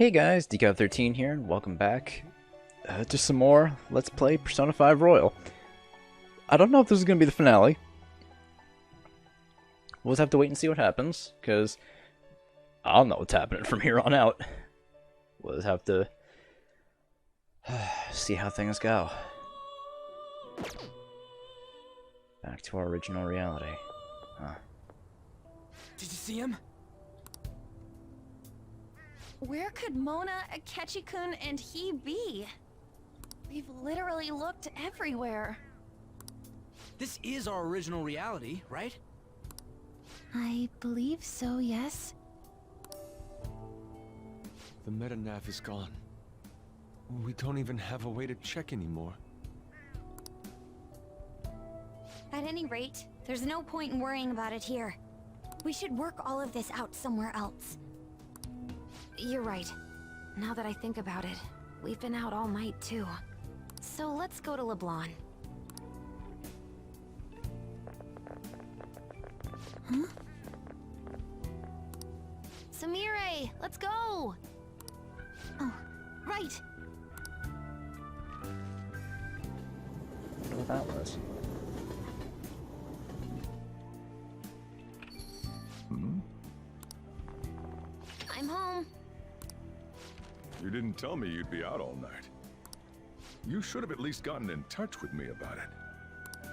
Hey guys, Decal13 here, and welcome back to some more Let's Play Persona 5 Royal. I don't know if this is going to be the finale. We'll just have to wait and see what happens, because I don't know what's happening from here on out. We'll just have to see how things go. Back to our original reality. Huh. Did you see him? Where could Mona, Akechi-kun, and he be? We've literally looked everywhere. This is our original reality, right? I believe so, yes. The metanav is gone. We don't even have a way to check anymore. At any rate, there's no point in worrying about it here. We should work all of this out somewhere else. You're right. Now that I think about it, we've been out all night too. So let's go to LeBlanc. Huh? Samire, let's go! Oh, Right! I wonder what that was. I'm home. You didn't tell me you'd be out all night. You should have at least gotten in touch with me about it.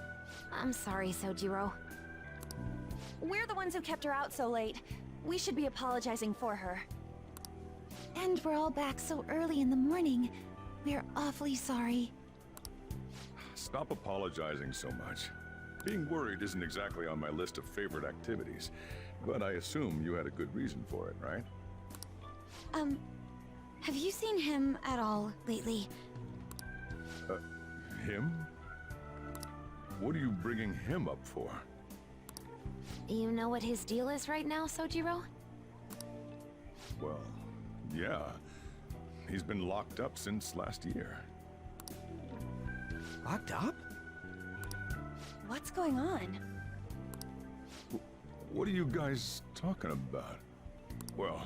I'm sorry, Sojiro. we're the ones who kept her out so late. We should be apologizing for her. And we're all back so early in the morning. We're awfully sorry. Stop apologizing so much. Being worried isn't exactly on my list of favorite activities, but I assume you had a good reason for it, right? Have you seen him at all lately? Him? What are you bringing him up for? You know what his deal is right now, Sojiro? Well, yeah. He's been locked up since last year. Locked up? What's going on? What are you guys talking about? Well,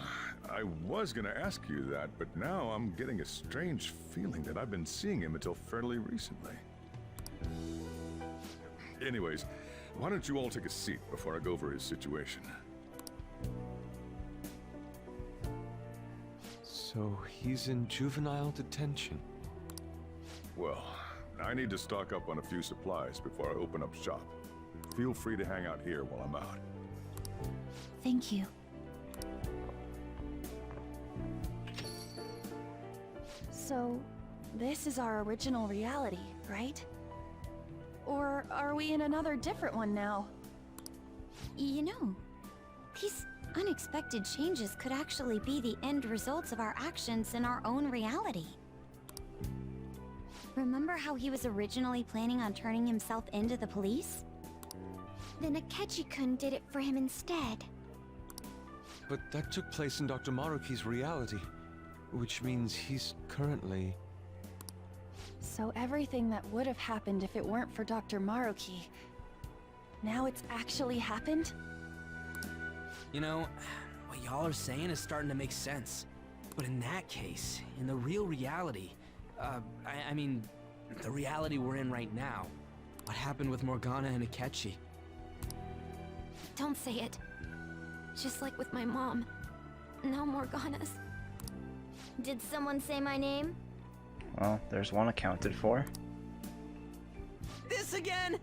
I was gonna ask you that, but now I'm getting a strange feeling that I've been seeing him until fairly recently. Anyways, why don't you all take a seat before I go over his situation? So he's in juvenile detention. Well, I need to stock up on a few supplies before I open up shop. Feel free to hang out here while I'm out. Thank you. So, this is our original reality, right? Or are we in another different one now? You know, these unexpected changes could actually be the end results of our actions in our own reality. Remember how he was originally planning on turning himself into the police? Then Akechi-kun did it for him instead. But that took place in Dr. Maruki's reality, which means he's currently... So everything that would have happened if it weren't for Dr. Maruki, now it's actually happened? You know, what y'all are saying is starting to make sense. But in that case, in the real reality, I mean, the reality we're in right now, what happened with Morgana and Akechi? Don't say it. Just like with my mom. Now Morgana's. Did someone say my name? Well, there's one accounted for. This again?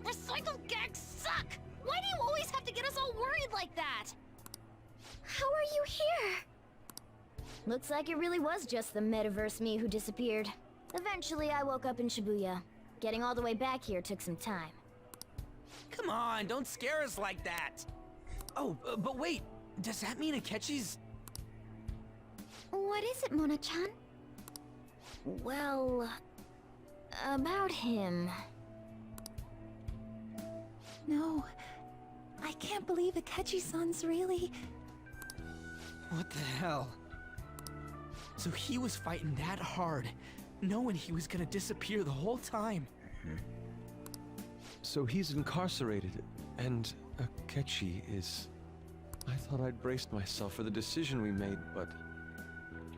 Recycled gags suck! Why do you always have to get us all worried like that? How are you here? Looks like it really was just the metaverse me who disappeared. Eventually, I woke up in Shibuya. Getting all the way back here took some time. Come on, don't scare us like that. Oh, but wait, does that mean Akechi's... What is it, Mona-chan? Well, about him. No, I can't believe Akechi-san's really... What the hell? So he was fighting that hard, knowing he was gonna disappear the whole time. So he's incarcerated, and Akechi is... I thought I'd braced myself for the decision we made, but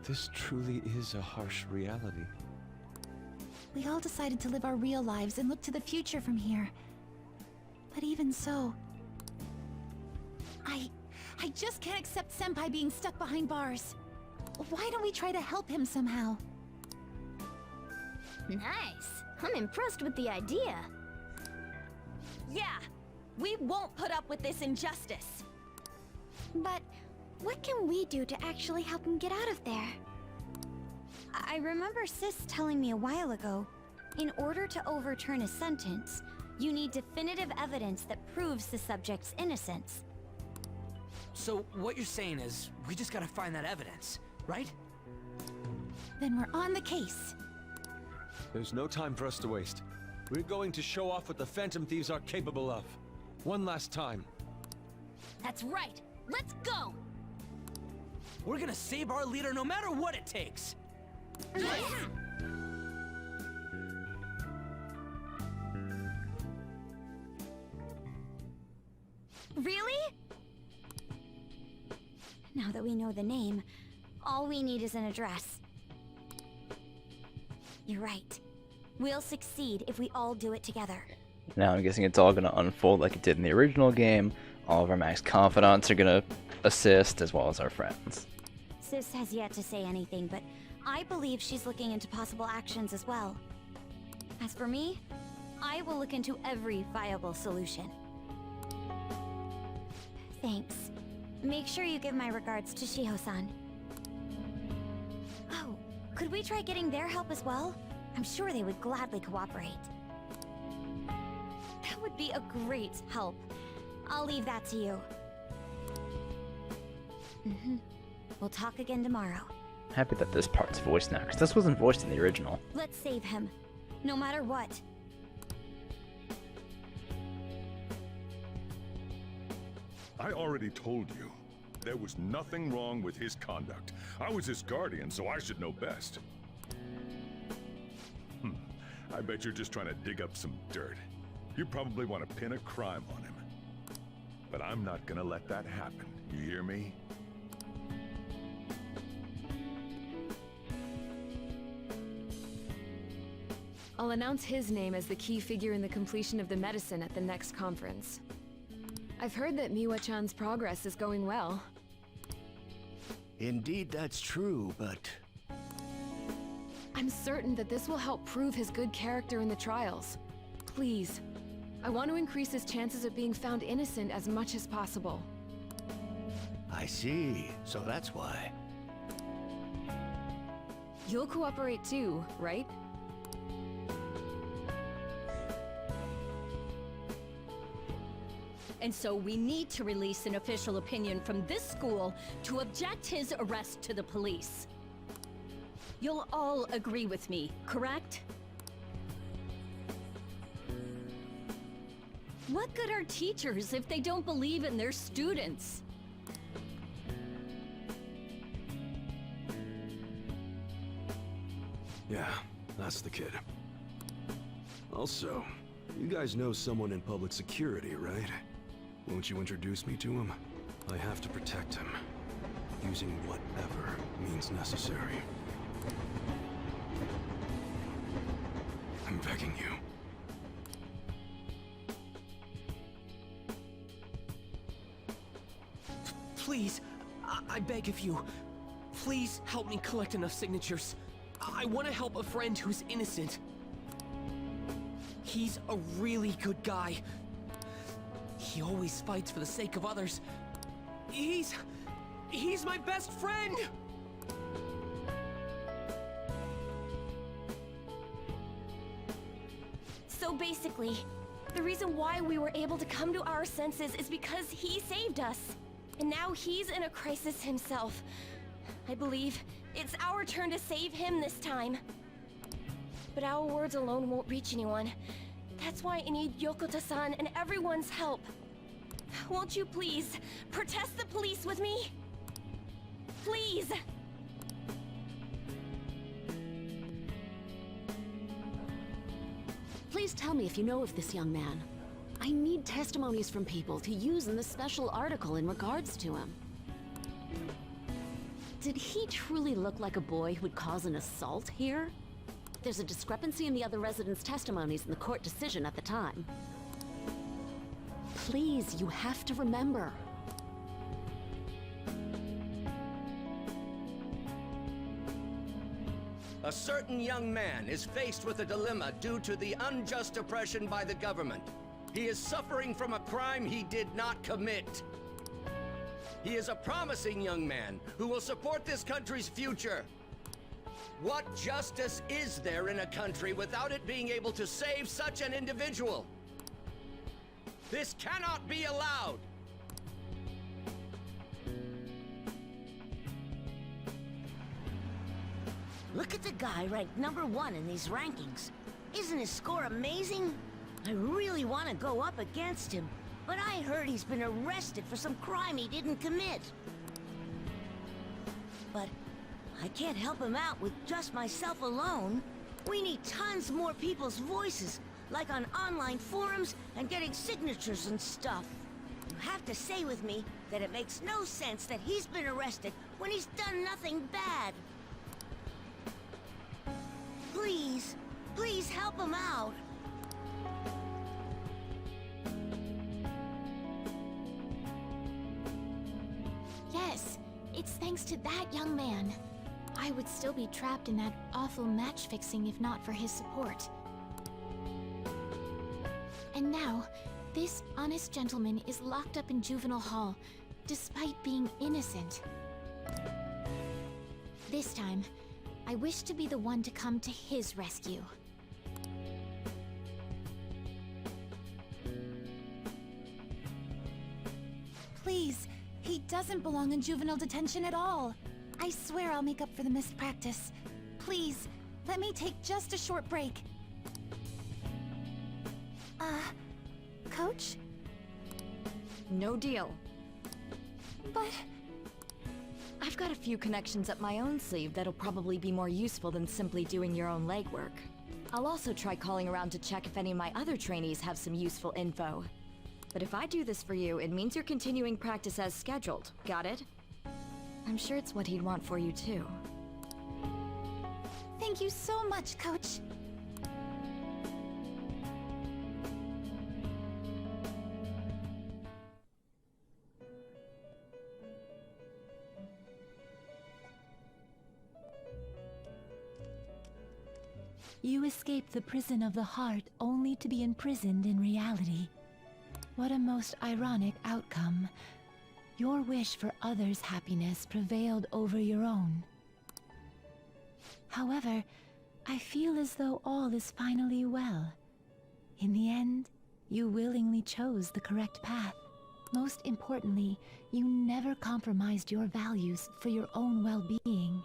this truly is a harsh reality. We all decided to live our real lives and look to the future from here. But even so... I just can't accept Senpai being stuck behind bars. Why don't we try to help him somehow? Nice. I'm impressed with the idea. Yeah! We won't put up with this injustice! But what can we do to actually help him get out of there? I remember Sis telling me a while ago, in order to overturn a sentence, you need definitive evidence that proves the subject's innocence. So what you're saying is, we just gotta find that evidence, right? Then we're on the case. There's no time for us to waste. We're going to show off what the Phantom Thieves are capable of. One last time. That's right. Let's go! We're gonna save our leader no matter what it takes! Really? Now that we know the name, all we need is an address. You're right. We'll succeed if we all do it together. Now I'm guessing it's all going to unfold like it did in the original game. All of our max confidants are going to assist, as well as our friends. Sis has yet to say anything, but I believe she's looking into possible actions as well. As for me, I will look into every viable solution. Thanks. Make sure you give my regards to Shiho-san. Oh, could we try getting their help as well? I'm sure they would gladly cooperate. That would be a great help. I'll leave that to you. We'll talk again tomorrow. Happy that this part's voiced now, because this wasn't voiced in the original. Let's save him, no matter what. I already told you. There was nothing wrong with his conduct. I was his guardian, so I should know best. I bet you're just trying to dig up some dirt. You probably want to pin a crime on him. But I'm not gonna let that happen. You hear me? I'll announce his name as the key figure in the completion of the medicine at the next conference. I've heard that Miwa-chan's progress is going well. Indeed, that's true, but... I'm certain that this will help prove his good character in the trials. Please, I want to increase his chances of being found innocent as much as possible. I see. So that's why. You'll cooperate too, right? And so we need to release an official opinion from this school to object his arrest to the police. You'll all agree with me, correct? What good are teachers if they don't believe in their students? Yeah, that's the kid. Also, you guys know someone in public security, right? Won't you introduce me to him? I have to protect him, using whatever means necessary. I'm begging you. Please, I beg of you. Please help me collect enough signatures. I want to help a friend who's innocent. He's a really good guy. He always fights for the sake of others. He's my best friend! So basically, the reason why we were able to come to our senses is because he saved us. And now he's in a crisis himself. I believe it's our turn to save him this time. But our words alone won't reach anyone. That's why I need Yokota-san and everyone's help. Won't you please protest the police with me? Please! Please tell me if you know of this young man. I need testimonies from people to use in the special article in regards to him. Did he truly look like a boy who would cause an assault here? There's a discrepancy in the other residents' testimonies in the court decision at the time. Please, you have to remember. A certain young man is faced with a dilemma due to the unjust oppression by the government. He is suffering from a crime he did not commit. He is a promising young man who will support this country's future. What justice is there in a country without it being able to save such an individual? This cannot be allowed! Look at the guy ranked #1 in these rankings. Isn't his score amazing? I really want to go up against him, but I heard he's been arrested for some crime he didn't commit. But I can't help him out with just myself alone. We need tons more people's voices, like on online forums and getting signatures and stuff. You have to say with me that it makes no sense that he's been arrested when he's done nothing bad. Please, please help him out. Yes, it's thanks to that young man. I would still be trapped in that awful match fixing if not for his support. And now, this honest gentleman is locked up in juvenile hall, despite being innocent. This time, I wish to be the one to come to his rescue. Please, he doesn't belong in juvenile detention at all. I swear I'll make up for the missed practice. Please, let me take just a short break. Coach? No deal. But... I've got a few connections up my own sleeve that'll probably be more useful than simply doing your own legwork. I'll also try calling around to check if any of my other trainees have some useful info. But if I do this for you, it means you're continuing practice as scheduled. Got it? I'm sure it's what he'd want for you too. Thank you so much, Coach. You escaped the prison of the heart only to be imprisoned in reality. What a most ironic outcome. Your wish for others' happiness prevailed over your own. However, I feel as though all is finally well. In the end, you willingly chose the correct path. Most importantly, you never compromised your values for your own well-being.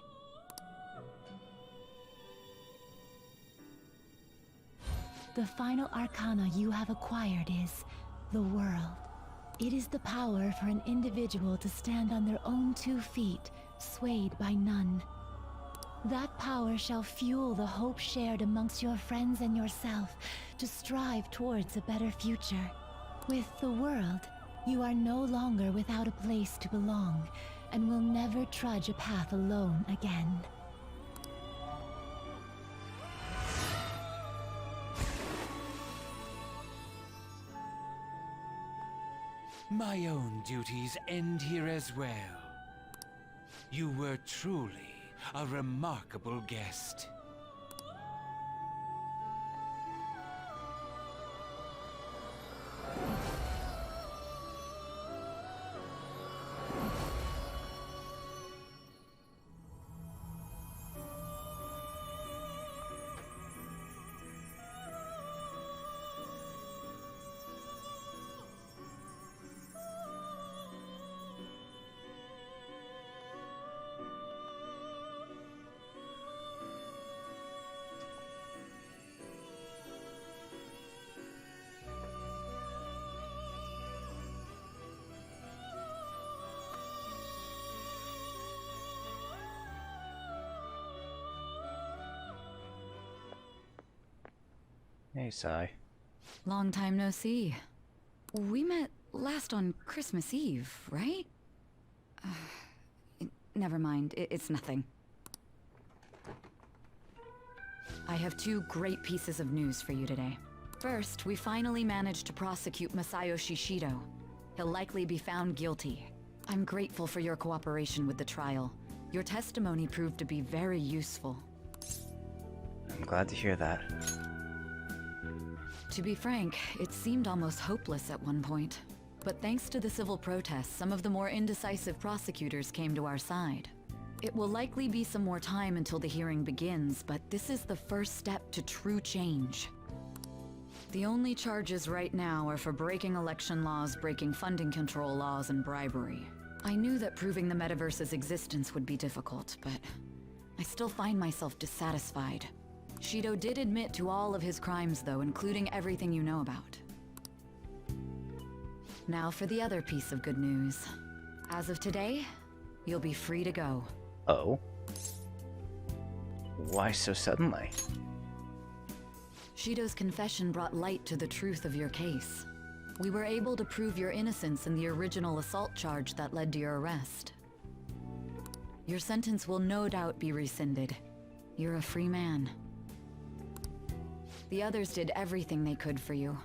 The final arcana you have acquired is the world. It is the power for an individual to stand on their own 2 feet, swayed by none. That power shall fuel the hope shared amongst your friends and yourself to strive towards a better future. With the world, you are no longer without a place to belong, and will never trudge a path alone again. My own duties end here as well. You were truly a remarkable guest. Hey, Sai. Long time no see. We met last on Christmas Eve, right? Never mind, it's nothing. I have 2 great pieces of news for you today. First, we finally managed to prosecute Masayoshi Shido. He'll likely be found guilty. I'm grateful for your cooperation with the trial. Your testimony proved to be very useful. I'm glad to hear that. To be frank, it seemed almost hopeless at one point. But thanks to the civil protests, some of the more indecisive prosecutors came to our side. It will likely be some more time until the hearing begins, but this is the first step to true change. The only charges right now are for breaking election laws, breaking funding control laws, and bribery. I knew that proving the metaverse's existence would be difficult, but I still find myself dissatisfied. Shido did admit to all of his crimes, though, including everything you know about. Now for the other piece of good news. As of today, you'll be free to go. Oh? Why so suddenly? Shido's confession brought light to the truth of your case. We were able to prove your innocence in the original assault charge that led to your arrest. Your sentence will no doubt be rescinded. You're a free man. The others did everything they could for you.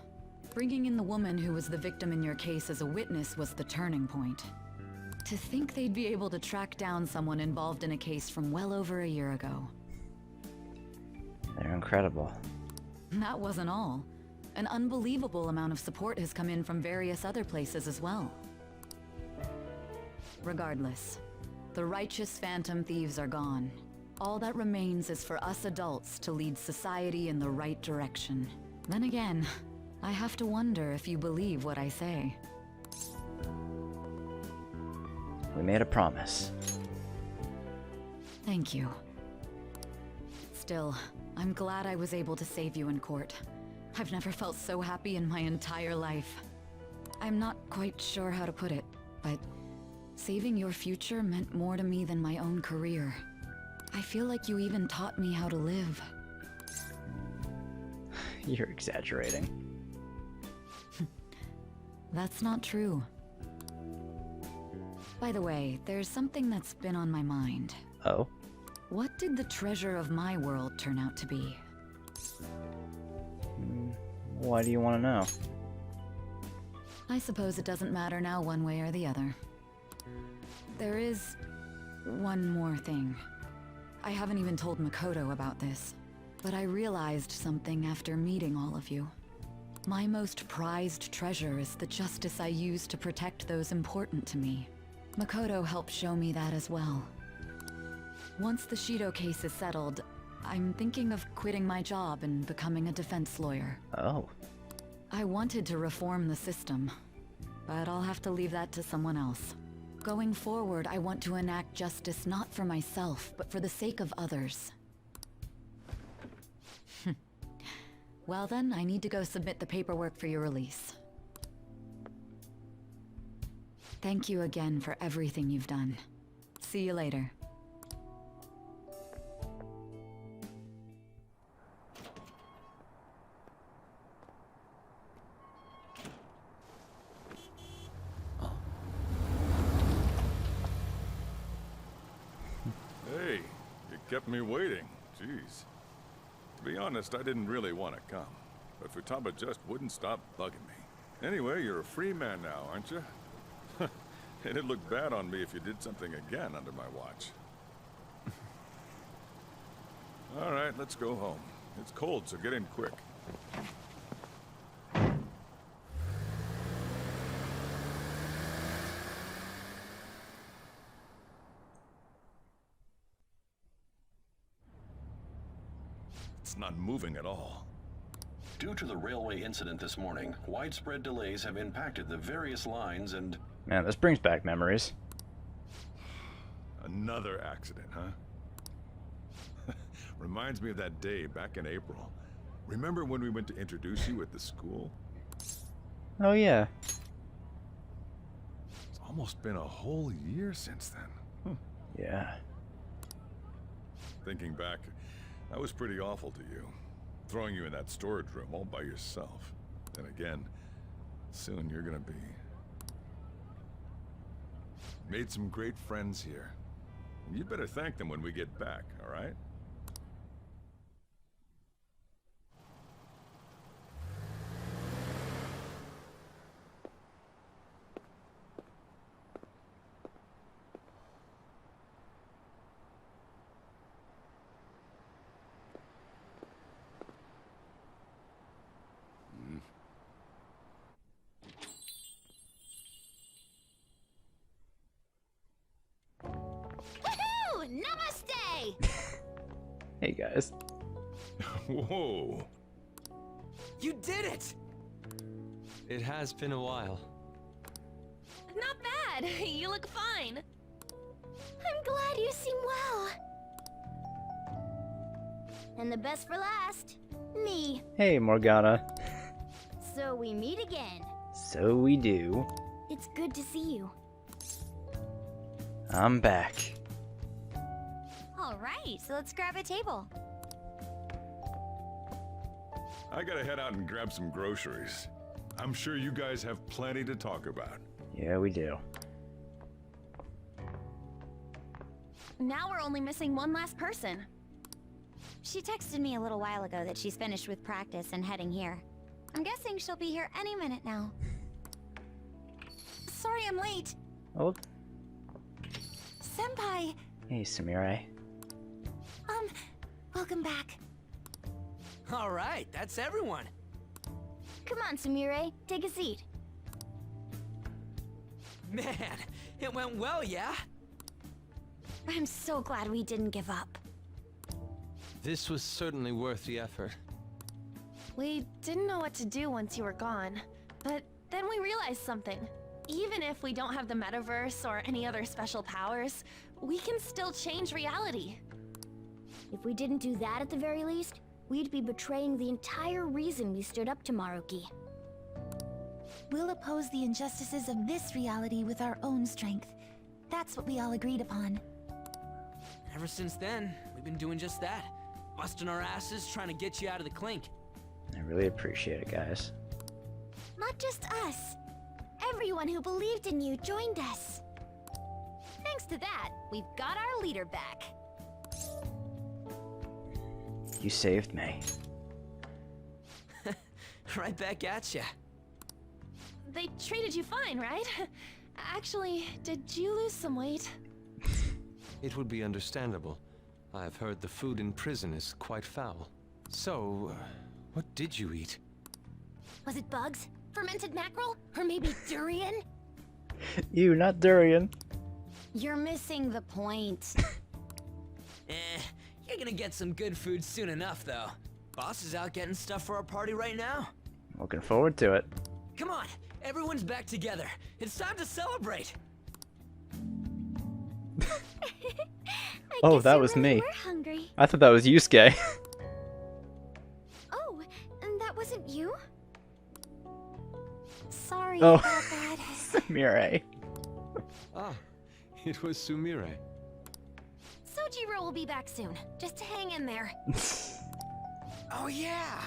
Bringing in the woman who was the victim in your case as a witness was the turning point. To think they'd be able to track down someone involved in a case from well over a year ago. They're incredible. That wasn't all. An unbelievable amount of support has come in from various other places as well. Regardless, the righteous phantom thieves are gone. All that remains is for us adults to lead society in the right direction. Then again, I have to wonder if you believe what I say. We made a promise. Thank you. Still, I'm glad I was able to save you in court. I've never felt so happy in my entire life. I'm not quite sure how to put it, but saving your future meant more to me than my own career. I feel like you even taught me how to live. You're exaggerating. That's not true. By the way, there's something that's been on my mind. Oh? What did the treasure of my world turn out to be? Why do you want to know? I suppose it doesn't matter now one way or the other. There is one more thing. I haven't even told Makoto about this, but I realized something after meeting all of you. My most prized treasure is the justice I use to protect those important to me. Makoto helped show me that as well. Once the Shido case is settled, I'm thinking of quitting my job and becoming a defense lawyer. Oh. I wanted to reform the system, but I'll have to leave that to someone else. Going forward, I want to enact justice not for myself, but for the sake of others. Well then, I need to go submit the paperwork for your release. Thank you again for everything you've done. See you later. Hey, you kept me waiting. Jeez. To be honest, I didn't really want to come, but Futaba just wouldn't stop bugging me. Anyway, you're a free man now, aren't you? It'd look bad on me if you did something again under my watch. All right, let's go home. It's cold, so get in quick. It's not moving at all. Due to the railway incident this morning, widespread delays have impacted the various lines and... Man, this brings back memories. Another accident, huh? Reminds me of that day back in April. Remember when we went to introduce you at the school? Oh yeah. It's almost been a whole year since then. Yeah. Thinking back, I was pretty awful to you. Throwing you in that storage room all by yourself. Then again, Soon you're gonna be. Made some great friends here. You better thank them when we get back, all right? Namaste! Hey guys. Whoa. You did it! It has been a while. Not bad. You look fine. I'm glad you seem well. And the best for last, me. Hey Morgana. So we meet again. So we do. It's good to see you. I'm back. All right, so let's grab a table. I gotta head out and grab some groceries. I'm sure you guys have plenty to talk about. Yeah, we do. Now we're only missing one last person. She texted me a little while ago that she's finished with practice and heading here. I'm guessing she'll be here any minute now. Sorry I'm late. Oh, Senpai, hey Sumire. welcome back. All right, that's everyone. Come on, Sumire, take a seat. Man, it went well, yeah? I'm so glad we didn't give up. This was certainly worth the effort. We didn't know what to do once you were gone, but then we realized something. Even if we don't have the metaverse or any other special powers, we can still change reality. If we didn't do that at the very least, we'd be betraying the entire reason we stood up to Maruki. We'll oppose the injustices of this reality with our own strength. That's what we all agreed upon. Ever since then, we've been doing just that. Busting our asses trying to get you out of the clink. I really appreciate it, guys. Not just us. Everyone who believed in you joined us. Thanks to that, we've got our leader back. You saved me. Right back at ya. They treated you fine, right? Actually, did you lose some weight? It would be understandable. I've heard the food in prison is quite foul. So, what did you eat? Was it bugs? Fermented mackerel? Or maybe durian? You, not durian. You're missing the point. You're gonna get some good food soon enough, though. Boss is out getting stuff for our party right now. Looking forward to it. Come on, everyone's back together. It's time to celebrate. Oh, that was me. We're hungry. I thought that was Yusuke. Oh, and that wasn't you? Sorry Oh. about that. Sumire. Ah, it was Sumire. Sojiro will be back soon. Just hang in there. Oh, yeah.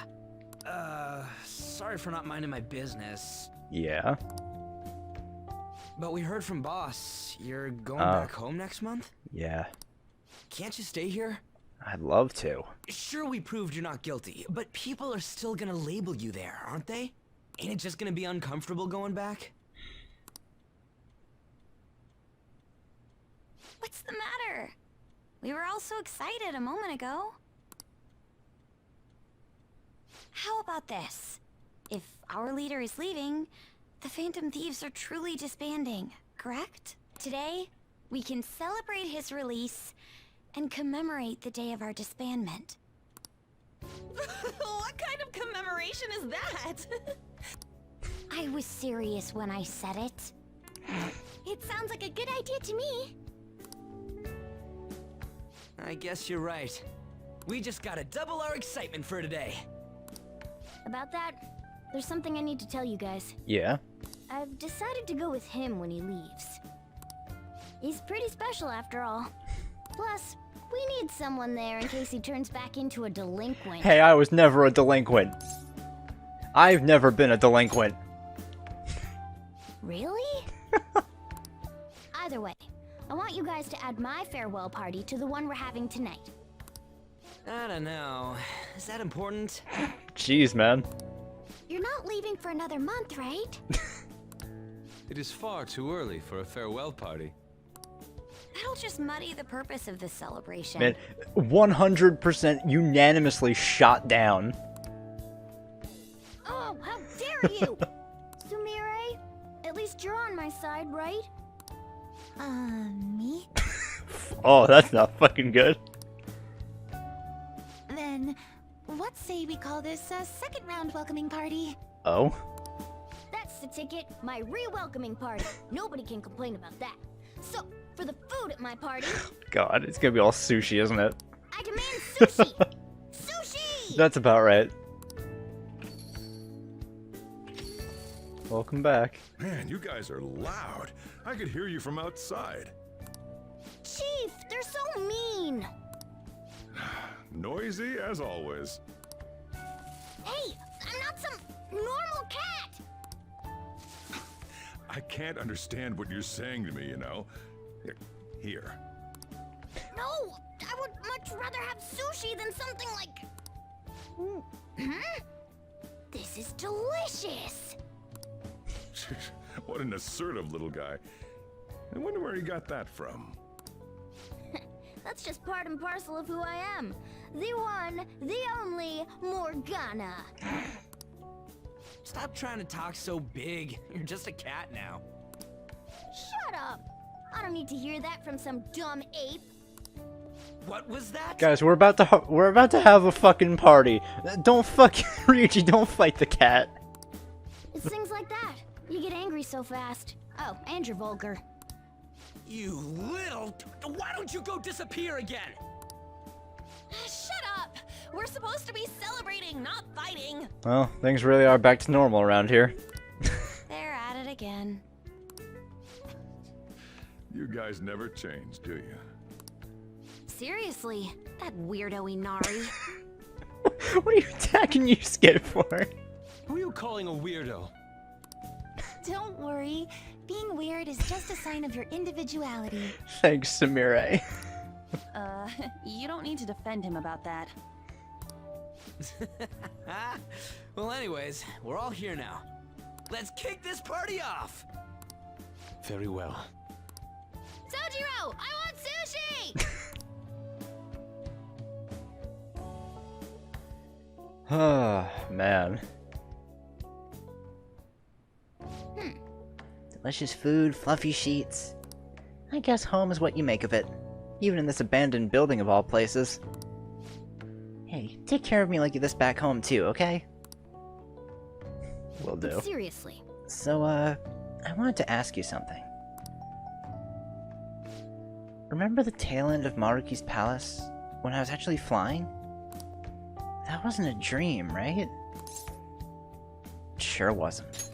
Sorry for not minding my business. Yeah. But we heard from Boss. You're going Oh. back home next month? Yeah. Can't you stay here? I'd love to. Sure, we proved you're not guilty, but people are still gonna label you there, aren't they? Ain't it just gonna be uncomfortable going back? What's the matter? We were all so excited a moment ago. How about this? If our leader is leaving, the Phantom Thieves are truly disbanding, correct? Today, we can celebrate his release and commemorate the day of our disbandment. What kind of commemoration is that? I was serious when I said it. It sounds like a good idea to me. I guess you're right. We just gotta double our excitement for today. About that, there's something I need to tell you guys. Yeah. I've decided to go with him when he leaves. He's pretty special after all. Plus, we need someone there in case he turns back into a delinquent. Hey, I was never a delinquent. I've never been a delinquent. Really? Either way, I want you guys to add my farewell party to the one we're having tonight. I don't know. Is that important? Jeez, man. You're not leaving for another month, right? It is far too early for a farewell party. That'll just muddy the purpose of this celebration. Man, 100% unanimously shot down. Oh, how dare you! Sumire, at least you're on my side, right? Me? Oh, that's not fucking good. Then, what say we call this a second round welcoming party? Oh? That's the ticket, my re-welcoming party. Nobody can complain about that. So, for the food at my party, God, it's gonna be all sushi, isn't it? I demand sushi! Sushi! That's about right. Welcome back. Man, you guys are loud. I could hear you from outside. Chief, they're so mean! Noisy as always. Hey, I'm not some normal cat! I can't understand what you're saying to me, you know. Here. No, I would much rather have sushi than something like... This is delicious! What an assertive little guy. I wonder where he got that from. That's just part and parcel of who I am. The one, the only Morgana. Stop trying to talk so big. You're just a cat now. Shut up! I don't need to hear that from some dumb ape. What was that? Guys, we're about to have a fucking party. Don't fucking Ryuji, don't fight the cat. It's things like that. You get angry so fast. Oh, and you're vulgar. You little... Why don't you go disappear again? Shut up! We're supposed to be celebrating, not fighting. Well, things really are back to normal around here. They're at it again. You guys never change, do you? Seriously, that weirdo Inari. What are you attacking Yusuke for? Who are you calling a weirdo? Don't worry. Being weird is just a sign of your individuality. Thanks, Sumire. You don't need to defend him about that. Well, anyways, we're all here now. Let's kick this party off! Very well. Sojiro, I want sushi! Oh, man. Delicious food, fluffy sheets. I guess home is what you make of it. Even in this abandoned building of all places. Hey, take care of me like this back home too, okay? Will do. Seriously. So, I wanted to ask you something. Remember the tail end of Maruki's palace? When I was actually flying? That wasn't a dream, right? Sure wasn't.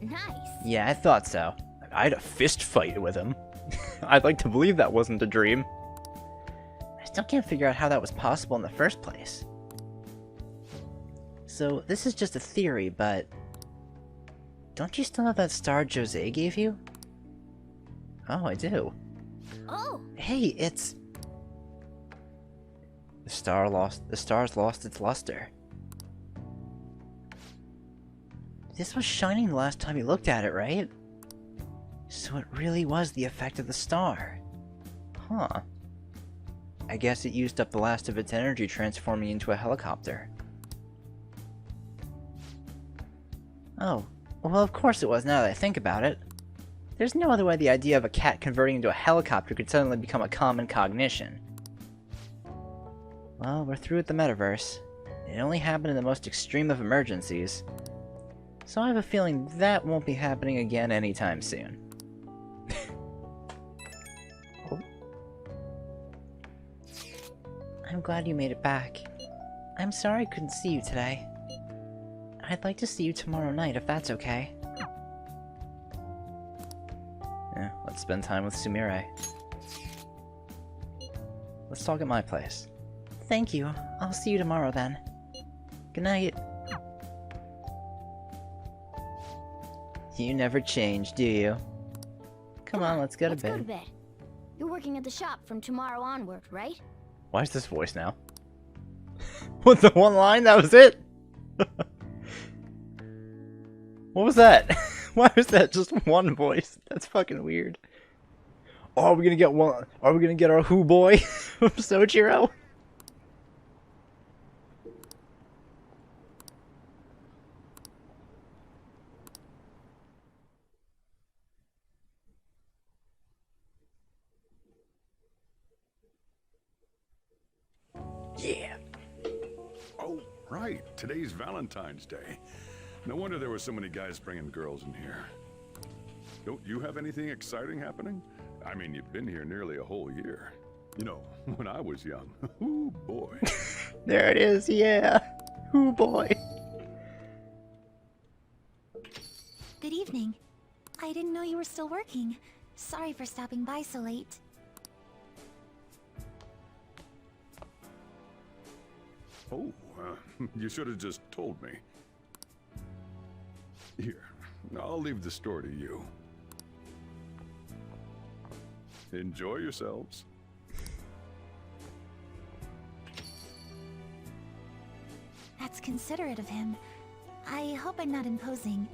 Nice. Yeah, I thought so. I had a fist fight with him. I'd like to believe that wasn't a dream. I still can't figure out how that was possible in the first place. So, this is just a theory, but... don't you still have that star Jose gave you? Oh, I do. Oh! Hey, it's... The star's lost its luster. This was shining the last time you looked at it, right? So it really was the effect of the star. Huh. I guess it used up the last of its energy transforming into a helicopter. Oh, well of course it was now that I think about it. There's no other way the idea of a cat converting into a helicopter could suddenly become a common cognition. Well, we're through with the metaverse. It only happened in the most extreme of emergencies. So I have a feeling that won't be happening again anytime soon. Oh. I'm glad you made it back. I'm sorry I couldn't see you today. I'd like to see you tomorrow night if that's okay. Yeah, let's spend time with Sumire. Let's talk at my place. Thank you. I'll see you tomorrow then. Good night. You never change, do you? Come on, let's go to Let's go to bed. bed. You're working at the shop from tomorrow onward, right? Why is this voice now? What, the one line? That was it? What was that? Why was that just one voice? That's fucking weird. Oh, are we gonna get one? Are we gonna get our Who Boy from Soichiro? Yeah. Oh, right. Today's Valentine's Day. No wonder there were so many guys bringing girls in here. Don't you have anything exciting happening? I mean, you've been here nearly a whole year. You know, when I was young. Ooh, boy. There it is, yeah. Who Boy. Good evening. I didn't know you were still working. Sorry for stopping by so late. Oh, you should have just told me. Here, I'll leave the store to you. Enjoy yourselves. That's considerate of him. I hope I'm not imposing.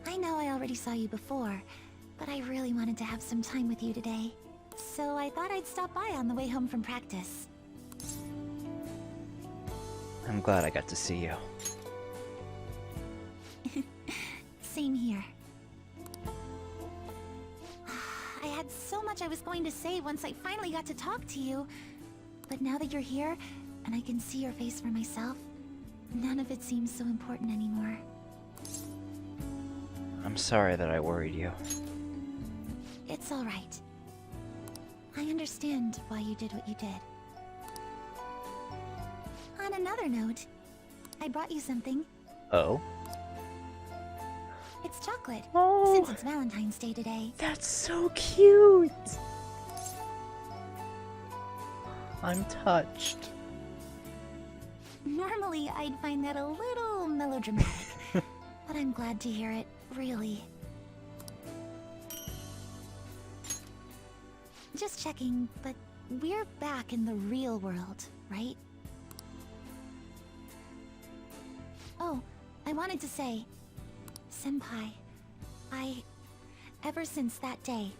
I know I already saw you before, but I really wanted to have some time with you today. So I thought I'd stop by on the way home from practice. I'm glad I got to see you. Same here. I had so much I was going to say once I finally got to talk to you. But now that you're here, and I can see your face for myself, none of it seems so important anymore. I'm sorry that I worried you. It's alright. I understand why you did what you did. On another note, I brought you something. Oh? It's chocolate, Oh. since it's Valentine's Day today. That's so cute! I'm touched. Normally, I'd find that a little melodramatic, but I'm glad to hear it, really. Just checking, but we're back in the real world, right? Oh, I wanted to say, Senpai, ever since that day,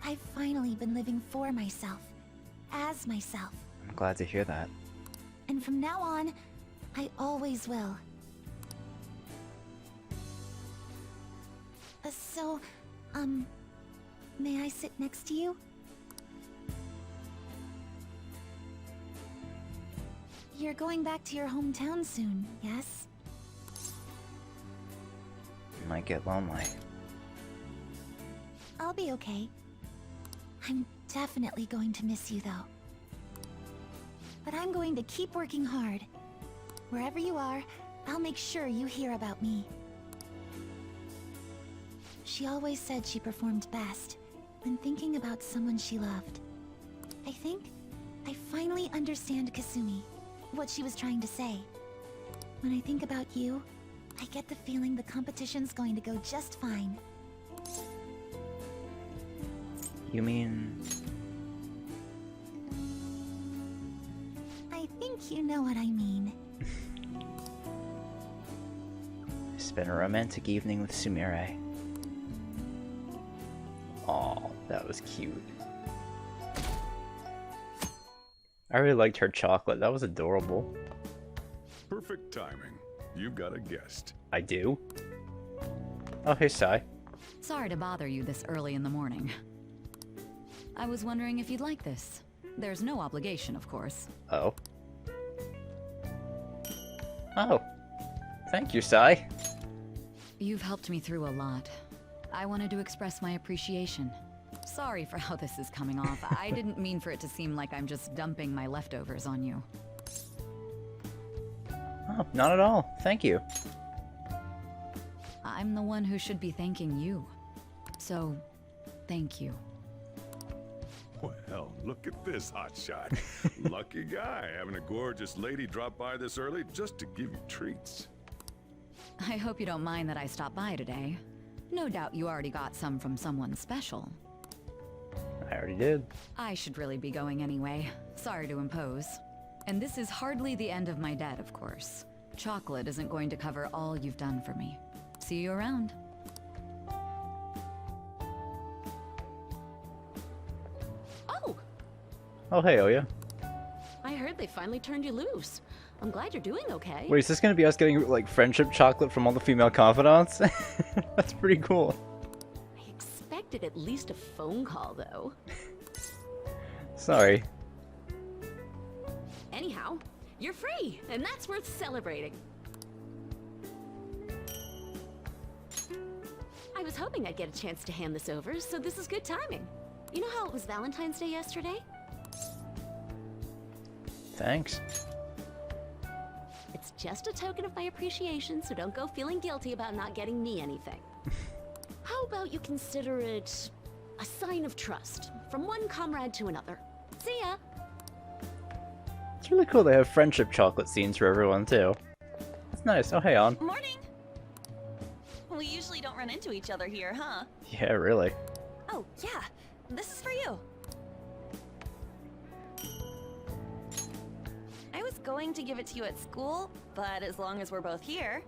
I've finally been living for myself, as myself. I'm glad to hear that. And from now on, I always will. So, may I sit next to you? You're going back to your hometown soon, yes? You might get lonely. I'll be okay. I'm definitely going to miss you, though. But I'm going to keep working hard. Wherever you are, I'll make sure you hear about me. She always said she performed best when thinking about someone she loved. I think I finally understand Kasumi, what she was trying to say. When I think about you, I get the feeling the competition's going to go just fine. You mean... I think you know what I mean. Spent a romantic evening with Sumire. Aw, that was cute. I really liked her chocolate. That was adorable. Perfect timing. You've got a guest. I do? Oh, hey, Sai. Sorry to bother you this early in the morning. I was wondering if you'd like this. There's no obligation, of course. Oh. Oh. Thank you, Sai. You've helped me through a lot. I wanted to express my appreciation. Sorry for how this is coming off. I didn't mean for it to seem like I'm just dumping my leftovers on you. Oh, not at all. Thank you. I'm the one who should be thanking you. So, thank you. Well, look at this hotshot. Lucky guy having a gorgeous lady drop by this early just to give you treats. I hope you don't mind that I stopped by today. No doubt you already got some from someone special. I already did. I should really be going anyway. Sorry to impose. And this is hardly the end of my debt, of course. Chocolate isn't going to cover all you've done for me. See you around. Oh! Oh, hey, Oya. I heard they finally turned you loose. I'm glad you're doing okay. Wait, is this gonna be us getting, like, friendship chocolate from all the female confidants? That's pretty cool. I expected at least a phone call, though. Sorry. Anyhow, you're free, and that's worth celebrating. I was hoping I'd get a chance to hand this over, so this is good timing. You know how it was Valentine's Day yesterday? Thanks. It's just a token of my appreciation, so don't go feeling guilty about not getting me anything. How about you consider it a sign of trust from one comrade to another? See ya! It's really cool they have friendship chocolate scenes for everyone, too. That's nice. Oh, hey, On. Morning! We usually don't run into each other here, huh? Yeah, really. Oh, yeah. This is for you. I was going to give it to you at school, but as long as we're both here,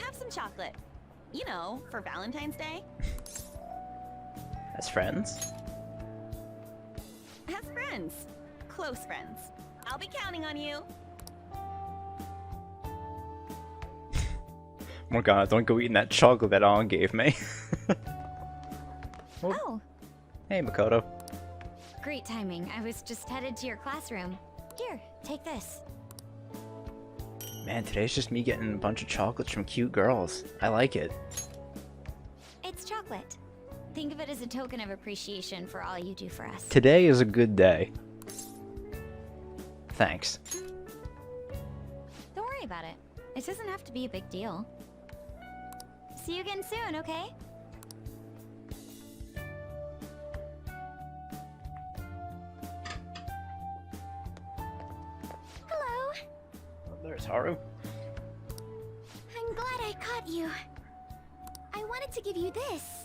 have some chocolate. You know, for Valentine's Day. As friends? As friends. Close friends. I'll be counting on you. Morgana, don't go eating that chocolate that On gave me. Oh, Hey, Makoto. great timing. I was just headed to your classroom. Here, take this. Man, today's just me getting a bunch of chocolates from cute girls. I like it. It's chocolate. Think of it as a token of appreciation for all you do for us. Today is a good day. Thanks. Don't worry about it. It doesn't have to be a big deal. See you again soon, okay? Hello. There's Haru. I'm glad I caught you. I wanted to give you this.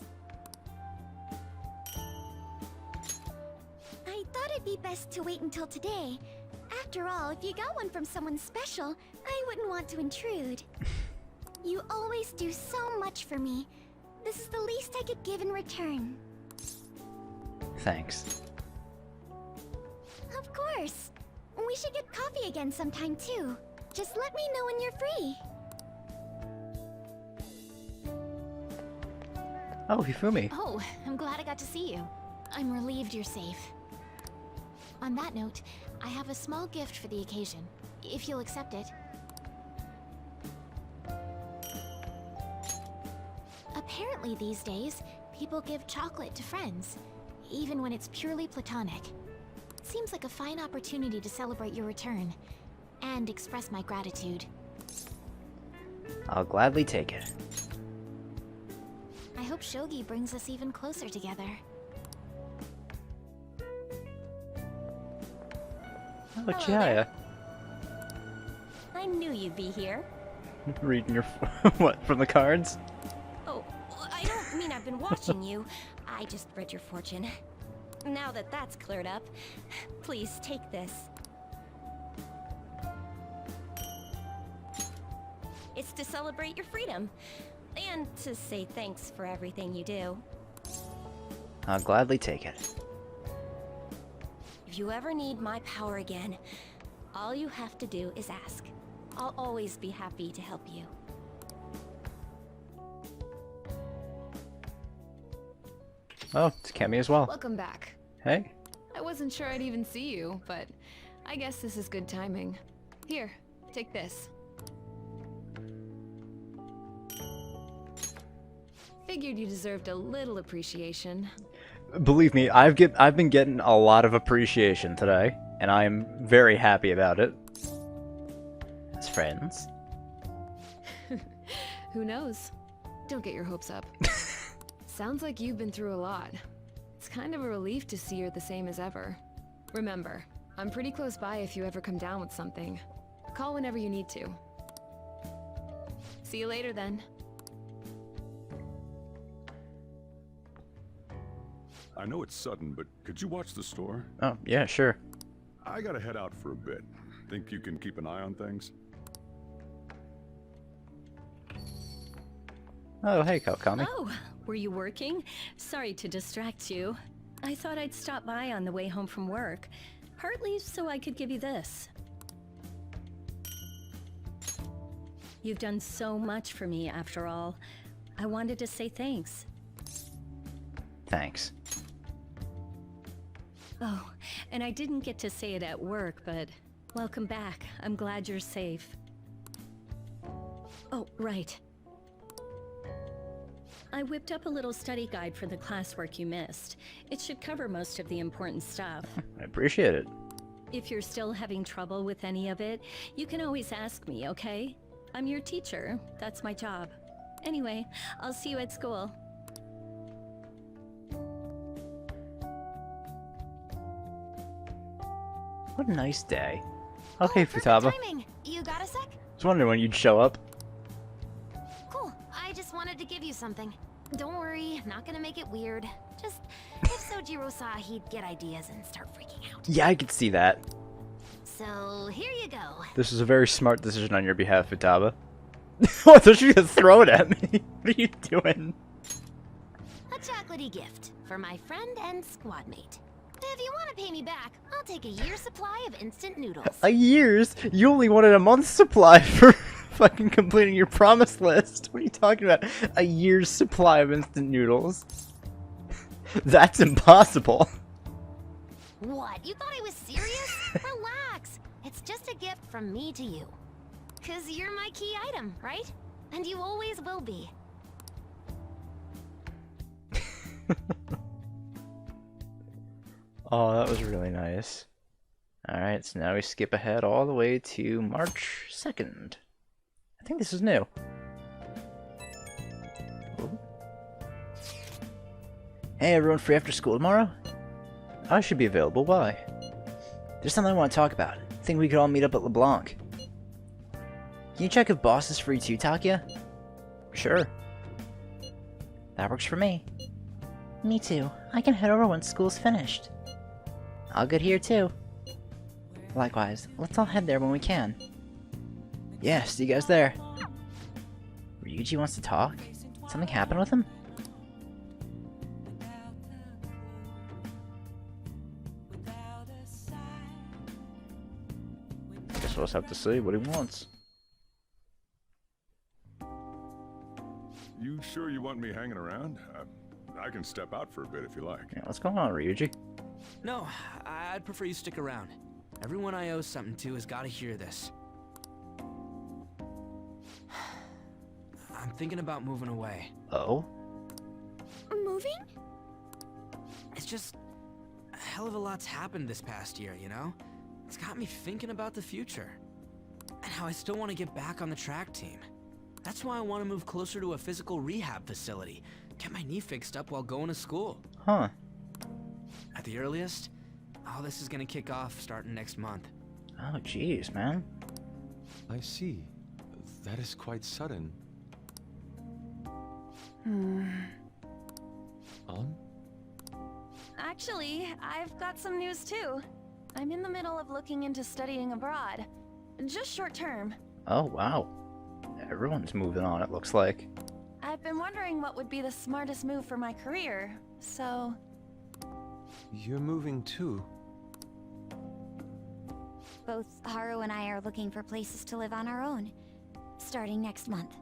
I thought it'd be best to wait until today. After all, if you got one from someone special, I wouldn't want to intrude. You always do so much for me. This is the least I could give in return. Thanks. Of course. We should get coffee again sometime too. Just let me know when you're free. Oh, Hifumi. Oh, I'm glad I got to see you. I'm relieved you're safe. On that note, I have a small gift for the occasion, if you'll accept it. Apparently these days, people give chocolate to friends, even when it's purely platonic. Seems like a fine opportunity to celebrate your return, and express my gratitude. I'll gladly take it. I hope Shogi brings us even closer together. Oh, Chaya. I knew you'd be here. Reading your... what, from the cards? Oh, I don't mean I've been watching you. I just read your fortune. Now that that's cleared up, please take this. It's to celebrate your freedom, and to say thanks for everything you do. I'll gladly take it. If you ever need my power again, all you have to do is ask. I'll always be happy to help you. Oh, it's Kemi as well. Welcome back. Hey. I wasn't sure I'd even see you, but I guess this is good timing. Here, take this. Figured you deserved a little appreciation. Believe me, I've been getting a lot of appreciation today, and I am very happy about it. As friends. Who knows? Don't get your hopes up. Sounds like you've been through a lot. It's kind of a relief to see you're the same as ever. Remember, I'm pretty close by if you ever come down with something. Call whenever you need to. See you later then. I know it's sudden, but could you watch the store? Oh, yeah, sure. I gotta head out for a bit. Think you can keep an eye on things? Oh, hey, Kami. Oh, were you working? Sorry to distract you. I thought I'd stop by on the way home from work, partly so I could give you this. You've done so much for me, after all. I wanted to say thanks. Thanks. Oh, and I didn't get to say it at work, but welcome back. I'm glad you're safe. Oh, right. I whipped up a little study guide for the classwork you missed. It should cover most of the important stuff. I appreciate it. If you're still having trouble with any of it, you can always ask me, okay? I'm your teacher. That's my job. Anyway, I'll see you at school. What a nice day. Okay, Futaba. Timing. You got a sec? I was wondering when you'd show up. Cool. I just wanted to give you something. Don't worry, not gonna make it weird. Just, if Sojiro saw, he'd get ideas and start freaking out. Yeah, I could see that. So, here you go. This is a very smart decision on your behalf, Futaba. I thought you were gonna throw it at me. What are you doing? A chocolatey gift for my friend and squad mate. If you want to pay me back, I'll take a year's supply of instant noodles. A year's? You only wanted a month's supply for fucking completing your promise list. What are you talking about? A year's supply of instant noodles? That's impossible. What? You thought I was serious? Relax. It's just a gift from me to you. 'Cause you're my key item, right? And you always will be. Oh, that was really nice. Alright, so now we skip ahead all the way to March 2nd. I think this is new. Ooh. Hey, everyone free after school tomorrow? I should be available. Why? There's something I want to talk about. I think we could all meet up at LeBlanc. Can you check if Boss is free too, Takia? Sure. That works for me. Me too. I can head over once school's finished. All good here too. Likewise, let's all head there when we can. Yeah, see you guys there. Ryuji wants to talk? Something happened with him? Guess we'll just have to see what he wants. You sure you want me hanging around? I can step out for a bit if you like. Yeah, what's going on, Ryuji? No, I'd prefer you stick around. Everyone I owe something to has got to hear this. I'm thinking about moving away. Oh? Moving? It's just a hell of a lot's happened this past year, you know? It's got me thinking about the future. And how I still want to get back on the track team. That's why I want to move closer to a physical rehab facility. Get my knee fixed up while going to school. Huh. At the earliest, all this is gonna kick off starting next month. Oh, jeez, man. I see. That is quite sudden. Actually, I've got some news too. I'm in the middle of looking into studying abroad. Just short term. Oh, wow. Everyone's moving on, it looks like. I've been wondering what would be the smartest move for my career, so... You're moving too. Both Haru and I are looking for places to live on our own, starting next month.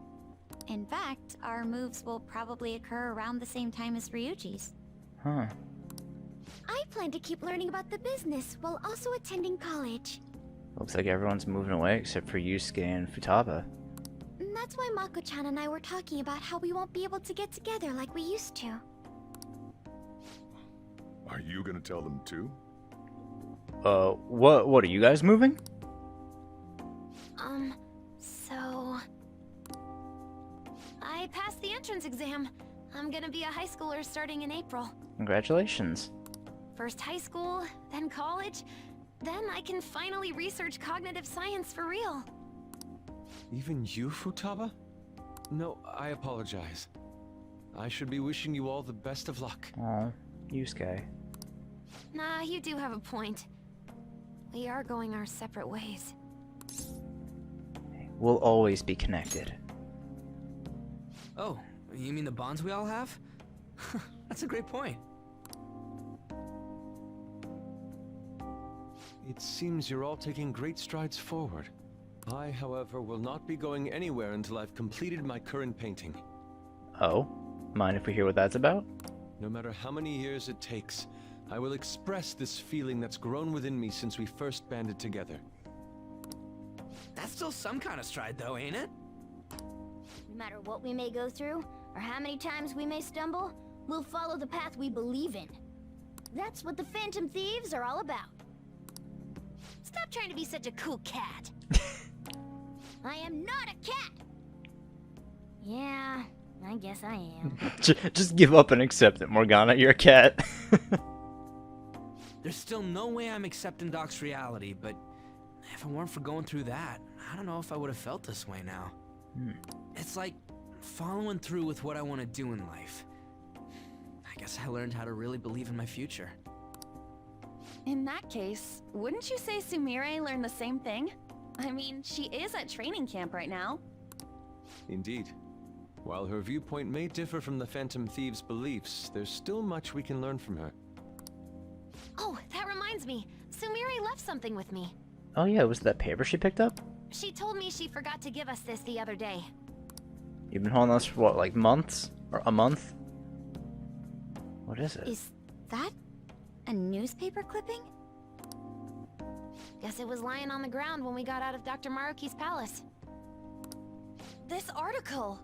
In fact, our moves will probably occur around the same time as Ryuji's. Huh. I plan to keep learning about the business while also attending college. Looks like everyone's moving away except for Yusuke and Futaba. That's why Mako-chan and I were talking about how we won't be able to get together like we used to. Are you gonna tell them too? What are you guys moving? So... I passed the entrance exam. I'm gonna be a high schooler starting in April. Congratulations. First high school, then college, then I can finally research cognitive science for real. Even you, Futaba? No, I apologize. I should be wishing you all the best of luck. Aw. Yusuke. Nah, you do have a point. We are going our separate ways. We'll always be connected. Oh, you mean the bonds we all have? That's a great point. It seems you're all taking great strides forward. I, however, will not be going anywhere until I've completed my current painting. Oh? Mind if we hear what that's about? No matter how many years it takes, I will express this feeling that's grown within me since we first banded together. That's still some kind of stride though, ain't it? No matter what we may go through, or how many times we may stumble, we'll follow the path we believe in. That's what the Phantom Thieves are all about. Stop trying to be such a cool cat. I am not a cat! Yeah, I guess I am. Just give up and accept it, Morgana. You're a cat. There's still no way I'm accepting Doc's reality, but if it weren't for going through that, I don't know if I would have felt this way now. It's like following through with what I want to do in life. I guess I learned how to really believe in my future. In that case, wouldn't you say Sumire learned the same thing? I mean, she is at training camp right now. Indeed. While her viewpoint may differ from the Phantom Thieves' beliefs, there's still much we can learn from her. Oh, that reminds me. Sumire left something with me. Oh yeah, was that paper she picked up? She told me she forgot to give us this the other day. You've been holding this for what, like months? Or a month? What is it? Is that a newspaper clipping? Guess it was lying on the ground when we got out of Dr. Maruki's palace. This article!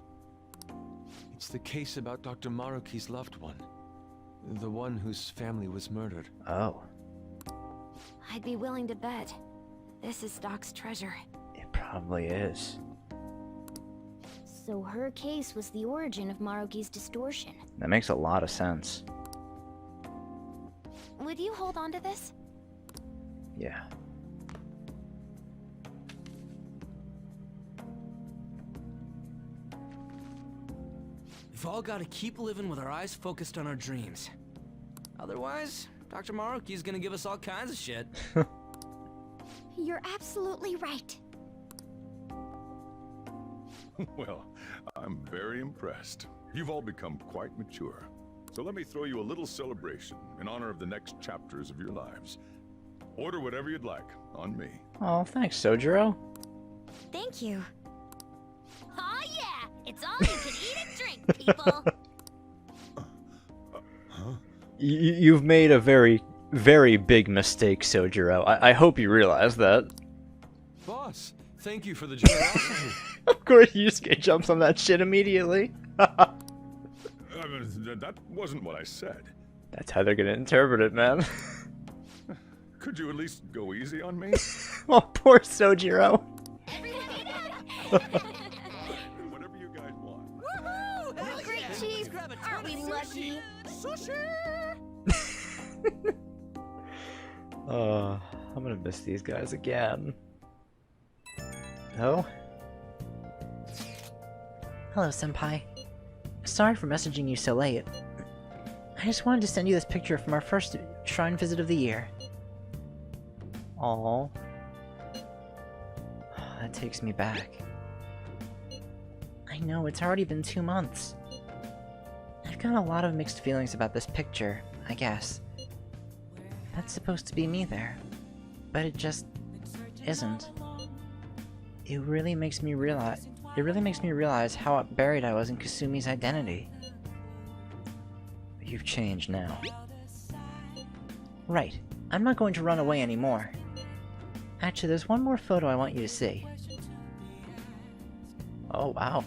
It's the case about Dr. Maruki's loved one. The one whose family was murdered. Oh. I'd be willing to bet this is Doc's treasure. It probably is. So her case was the origin of Maruki's distortion. That makes a lot of sense. Would you hold on to this? Yeah. We've all got to keep living with our eyes focused on our dreams. Otherwise, Dr. Maruki's gonna give us all kinds of shit. You're absolutely right. Well, I'm very impressed. You've all become quite mature. So let me throw you a little celebration in honor of the next chapters of your lives. Order whatever you'd like, on me. Oh, thanks, Sojiro. Thank you. Aw yeah! It's all you can eat and drink, people! You've made a very, very big mistake, Sojiro. I hope you realize that. Boss, thank you for the generosity. Of course, Yusuke jumps on that shit immediately. That wasn't what I said. That's how they're gonna interpret it, man. Could you at least go easy on me? Oh, poor Sojiro. Whatever you guys want. Woohoo! Great cheese! Aren't we lucky? I'm gonna miss these guys again. Oh? Hello, Senpai. Sorry for messaging you so late. I just wanted to send you this picture from our first shrine visit of the year. Aww. That takes me back. I know, it's already been 2 months. I've got a lot of mixed feelings about this picture, I guess. That's supposed to be me there, but it just isn't. It really makes me realize how buried I was in Kasumi's identity. But you've changed now. Right, I'm not going to run away anymore. Actually, there's one more photo I want you to see. Oh wow.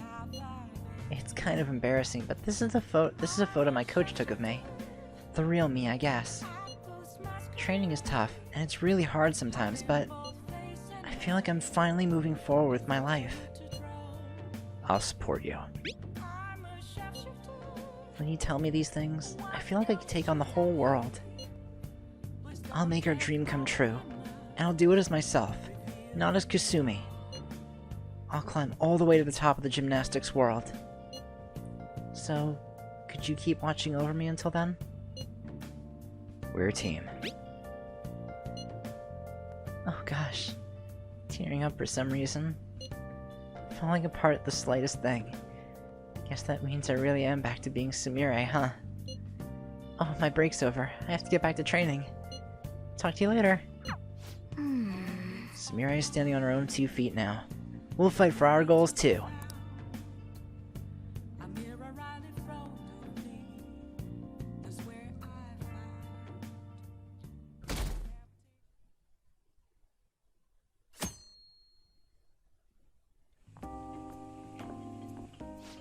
It's kind of embarrassing, but this is a photo my coach took of me. The real me, I guess. Training is tough, and it's really hard sometimes, but I feel like I'm finally moving forward with my life. I'll support you. When you tell me these things, I feel like I could take on the whole world. I'll make our dream come true, and I'll do it as myself, not as Kasumi. I'll climb all the way to the top of the gymnastics world. So, could you keep watching over me until then? We're a team. Oh gosh. Tearing up for some reason. Falling apart at the slightest thing. Guess that means I really am back to being Sumire, huh? Oh, my break's over. I have to get back to training. Talk to you later. Sumire is standing on her own 2 feet now. We'll fight for our goals too.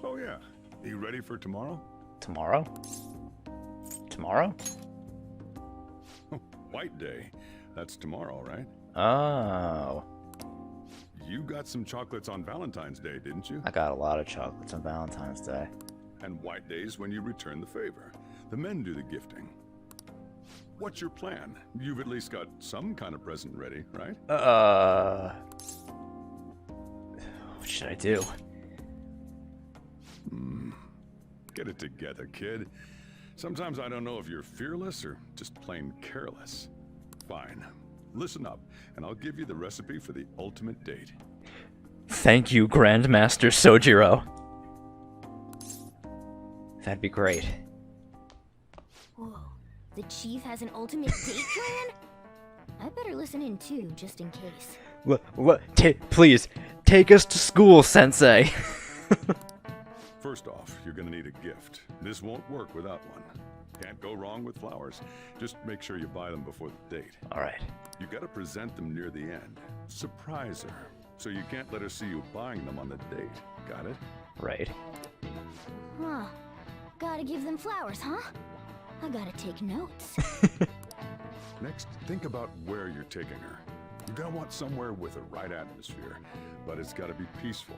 Oh yeah. You ready for tomorrow? Tomorrow? Tomorrow? White Day. That's tomorrow, right? Oh. You got some chocolates on Valentine's Day, didn't you? I got a lot of chocolates on Valentine's Day. And White Day's when you return the favor. The men do the gifting. What's your plan? You've at least got some kind of present ready, right? What should I do? Get it together, kid. Sometimes I don't know if you're fearless or just plain careless. Fine. Listen up, and I'll give you the recipe for the ultimate date. Thank you, Grandmaster Sojiro. That'd be great. Whoa. The chief has an ultimate date plan? I better listen in too, just in case. Please, take us to school, Sensei. First off, you're gonna need a gift. This won't work without one. Can't go wrong with flowers. Just make sure you buy them before the date. Alright. You gotta present them near the end. Surprise her. So you can't let her see you buying them on the date. Got it? Right. Huh. Gotta give them flowers, huh? I gotta take notes. Next, think about where you're taking her. You're gonna want somewhere with the right atmosphere, but it's gotta be peaceful.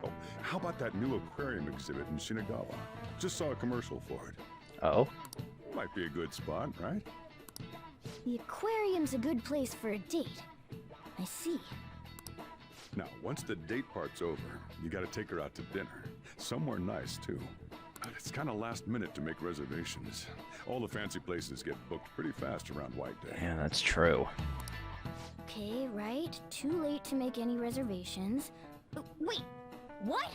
Oh, how about that new aquarium exhibit in Shinagawa? Just saw a commercial for it. Oh? Might be a good spot, right? The aquarium's a good place for a date. I see. Now, once the date part's over, you gotta take her out to dinner. Somewhere nice, too. But it's kind of last minute to make reservations. All the fancy places get booked pretty fast around White Day. Yeah, that's true. Okay, right. Too late to make any reservations. Wait, what?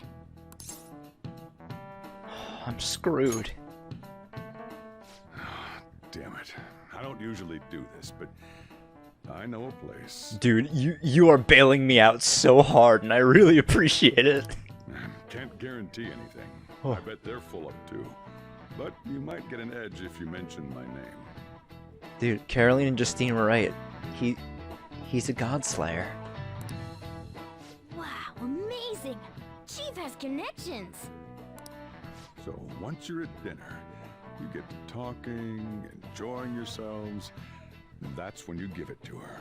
I'm screwed. Damn it. I don't usually do this, but I know a place. Dude, you are bailing me out so hard, and I really appreciate it. Can't guarantee anything. Oh. I bet they're full up too. But you might get an edge if you mention my name. Dude, Caroline and Justine were right. He's a godslayer. Wow, amazing! Chief has connections! So once you're at dinner, you get to talking, enjoying yourselves, and that's when you give it to her.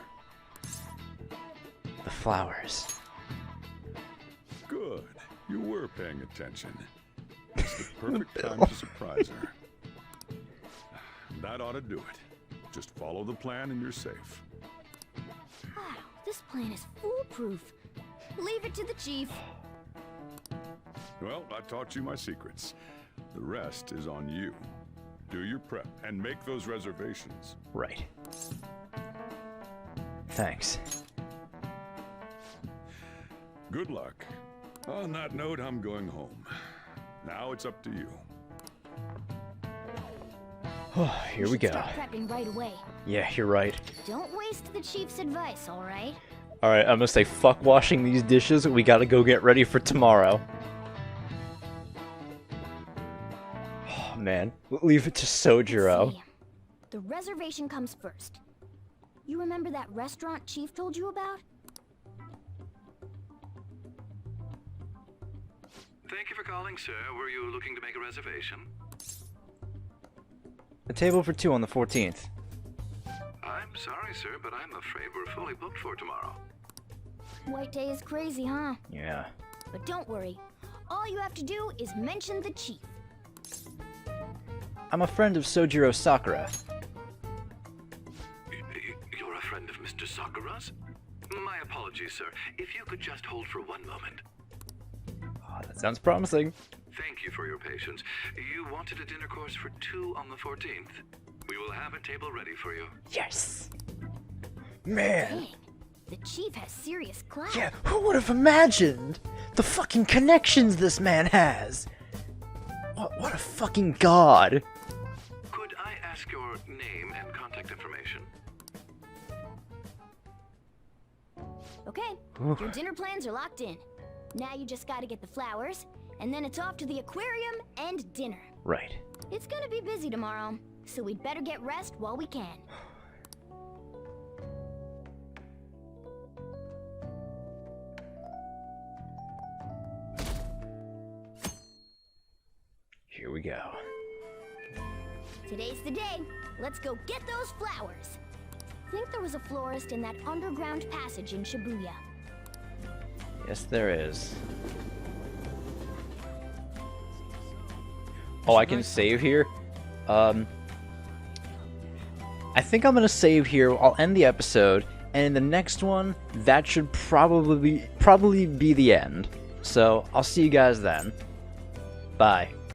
The flowers. Good. You were paying attention. It's the perfect time to surprise her. That ought to do it. Just follow the plan and you're safe. Wow, this plan is foolproof. Leave it to the chief. Well, I taught you my secrets. The rest is on you. Do your prep and make those reservations. Right. Thanks. Good luck. On that note, I'm going home. Now it's up to you. Here we go. Start prepping right away. Yeah, you're right. Don't waste the chief's advice, all right? Alright, I'm gonna say fuck washing these dishes. We gotta go get ready for tomorrow. Oh, man. Leave it to Sojiro. See. The reservation comes first. You remember that restaurant Chief told you about? Thank you for calling, sir. Were you looking to make a reservation? A table for 2 on the 14th. I'm sorry, sir, but I'm afraid we're fully booked for tomorrow. White Day is crazy, huh? Yeah. But don't worry. All you have to do is mention the chief. I'm a friend of Sojiro Sakura. You're a friend of Mr. Sakura's? My apologies, sir. If you could just hold for one moment. Oh, that sounds promising. Thank you for your patience. You wanted a dinner course for 2 on the 14th. We will have a table ready for you. Yes! Man! Dang, the chief has serious clout. Yeah, who would have imagined the fucking connections this man has? What a fucking god! Could I ask your name and contact information? Okay, Oof. your dinner plans are locked in. Now you just gotta get the flowers, and then it's off to the aquarium and dinner. Right. It's gonna be busy tomorrow, so we'd better get rest while we can. Here we go. Today's the day. Let's go get those flowers. Think there was a florist in that underground passage in Shibuya. Yes, there is. Oh, I can save here? I think I'm gonna save here. I'll end the episode, and in the next one, that should probably be the end. So, I'll see you guys then. Bye.